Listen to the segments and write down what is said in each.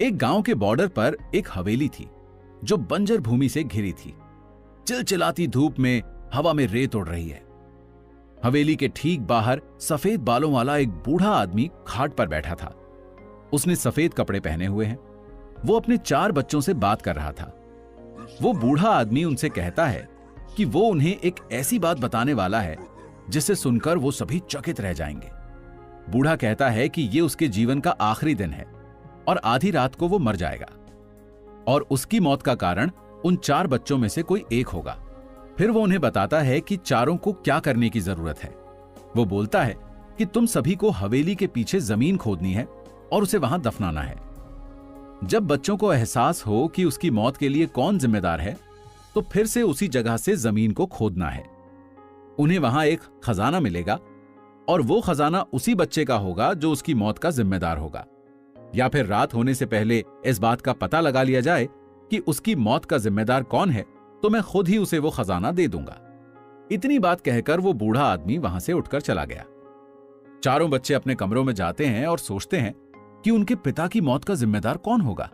एक गांव के बॉर्डर पर एक हवेली थी जो बंजर भूमि से घिरी थी। चिलचिलाती धूप में हवा में रेत उड़ रही है। हवेली के ठीक बाहर सफेद बालों वाला एक बूढ़ा आदमी खाट पर बैठा था। उसने सफेद कपड़े पहने हुए हैं। वो अपने 4 बच्चों से बात कर रहा था। वो बूढ़ा आदमी उनसे कहता है कि वो उन्हें एक ऐसी बात बताने वाला है जिसे सुनकर वो सभी चकित रह जाएंगे। बूढ़ा कहता है कि ये उसके जीवन का आखिरी दिन है और आधी रात को वो मर जाएगा और उसकी मौत का कारण उन 4 बच्चों में से कोई एक होगा। फिर वो उन्हें बताता है कि चारों को क्या करने की जरूरत है। वो बोलता है कि तुम सभी को हवेली के पीछे जमीन खोदनी है और उसे वहां दफनाना है। जब बच्चों को एहसास हो कि उसकी मौत के लिए कौन जिम्मेदार है, तो फिर से उसी जगह से जमीन को खोदना है। उन्हें वहां एक खजाना मिलेगा और वो खजाना उसी बच्चे का होगा जो उसकी मौत का जिम्मेदार होगा। या फिर रात होने से पहले इस बात का पता लगा लिया जाए कि उसकी मौत का जिम्मेदार कौन है, तो मैं खुद ही उसे वो खजाना दे दूंगा। इतनी बात कहकर वो बूढ़ा आदमी वहां से उठकर चला गया। चारों बच्चे अपने कमरों में जाते हैं और सोचते हैं कि उनके पिता की मौत का जिम्मेदार कौन होगा।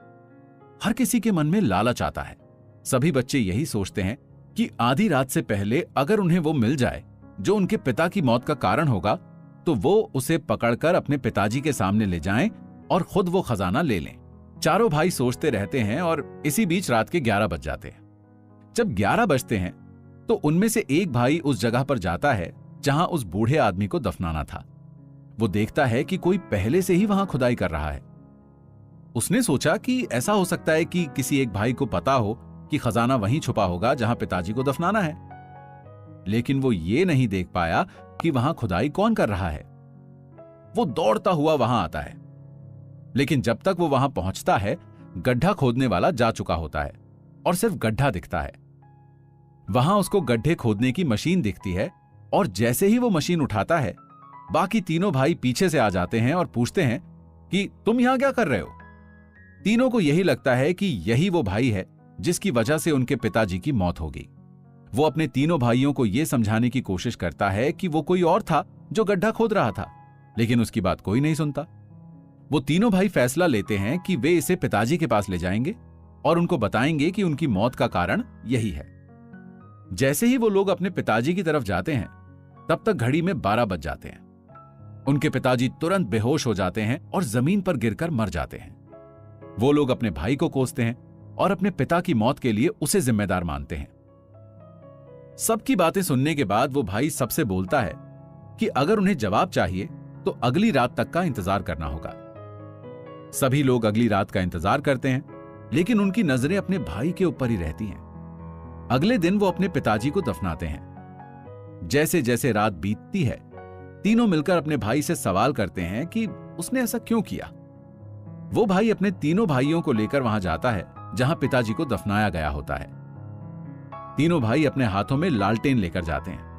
हर किसी के मन में लालच आता है। सभी बच्चे यही सोचते हैं कि आधी रात से पहले अगर उन्हें वो मिल जाए जो उनके पिता की मौत का कारण होगा, तो वो उसे पकड़कर अपने पिताजी के सामने ले जाएं और खुद वो खजाना ले लें। चारों भाई सोचते रहते हैं और इसी बीच रात के 11 बज जाते हैं। जब 11 बजते हैं तो उनमें से एक भाई उस जगह पर जाता है जहां उस बूढ़े आदमी को दफनाना था। वो देखता है कि कोई पहले से ही वहां खुदाई कर रहा है। उसने सोचा कि ऐसा हो सकता है कि किसी एक भाई को पता हो कि खजाना वहीं छुपा होगा जहां पिताजी को दफनाना है। लेकिन वो ये नहीं देख पाया कि वहां खुदाई कौन कर रहा है। वो दौड़ता हुआ वहां आता है, लेकिन जब तक वो वहां पहुंचता है, गड्ढा खोदने वाला जा चुका होता है और सिर्फ गड्ढा दिखता है। वहां उसको गड्ढे खोदने की मशीन दिखती है और जैसे ही वो मशीन उठाता है, बाकी तीनों भाई पीछे से आ जाते हैं और पूछते हैं कि तुम यहां क्या कर रहे हो। तीनों को यही लगता है कि यही वो भाई है जिसकी वजह से उनके पिताजी की मौत होगी। वो अपने तीनों भाइयों को यह समझाने की कोशिश करता है कि वो कोई और था जो गड्ढा खोद रहा था, लेकिन उसकी बात कोई नहीं सुनता। वो तीनों भाई फैसला लेते हैं कि वे इसे पिताजी के पास ले जाएंगे और उनको बताएंगे कि उनकी मौत का कारण यही है। जैसे ही वो लोग अपने पिताजी की तरफ जाते हैं, तब तक घड़ी में 12 बज जाते हैं। उनके पिताजी तुरंत बेहोश हो जाते हैं और जमीन पर गिरकर मर जाते हैं। वो लोग अपने भाई को कोसते हैं और अपने पिता की मौत के लिए उसे जिम्मेदार मानते हैं। सबकी बातें सुनने के बाद वो भाई सबसे बोलता है कि अगर उन्हें जवाब चाहिए तो अगली रात तक का इंतजार करना होगा। सभी लोग अगली रात का इंतजार करते हैं, लेकिन उनकी नजरें अपने भाई के ऊपर ही रहती हैं। अगले दिन वो अपने पिताजी को दफनाते हैं। जैसे जैसे रात बीतती है, तीनों मिलकर अपने भाई से सवाल करते हैं कि उसने ऐसा क्यों किया। वो भाई अपने तीनों भाइयों को लेकर वहां जाता है जहां पिताजी को दफनाया गया होता है। तीनों भाई अपने हाथों में लालटेन लेकर जाते हैं।